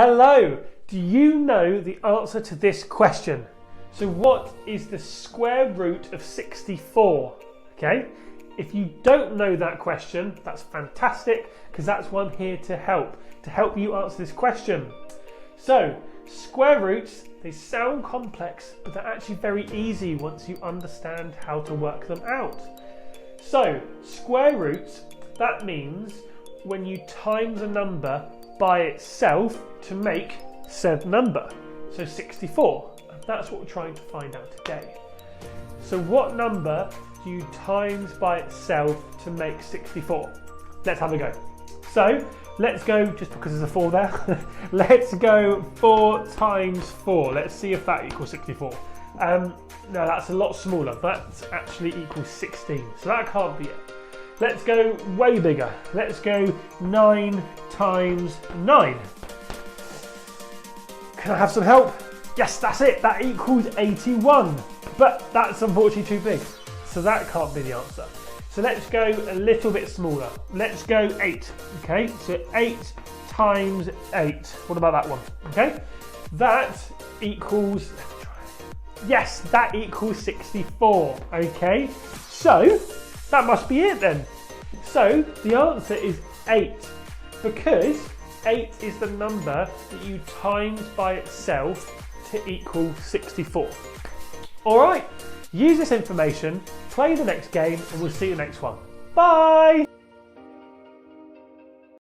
Hello, do you know the answer to this question? So what is the square root of 64? Okay, if you don't know that question, that's fantastic, because that's why I'm here to help you answer this question. So, square roots, they sound complex, but they're actually very easy once you understand how to work them out. So, square roots, that means when you times a number by itself to make said number. So 64, that's what we're trying to find out today. So what number do you times by itself to make 64? Let's have a go. So let's go, just because there's a 4 there, let's go 4 times 4. Let's see if that equals 64. No, that's a lot smaller. That actually equals 16, so that can't be it. Let's go way bigger. Let's go 9 times 9. Can I have some help? Yes, that's it. That equals 81. But that's unfortunately too big. So that can't be the answer. So let's go a little bit smaller. Let's go 8. Okay, so 8 times 8. What about that one? Okay, that equals, yes, that equals 64. Okay, so that must be it then. So the answer is 8, because 8 is the number that you times by itself to equal 64. All right, use this information, play the next game, and we'll see you next one. Bye!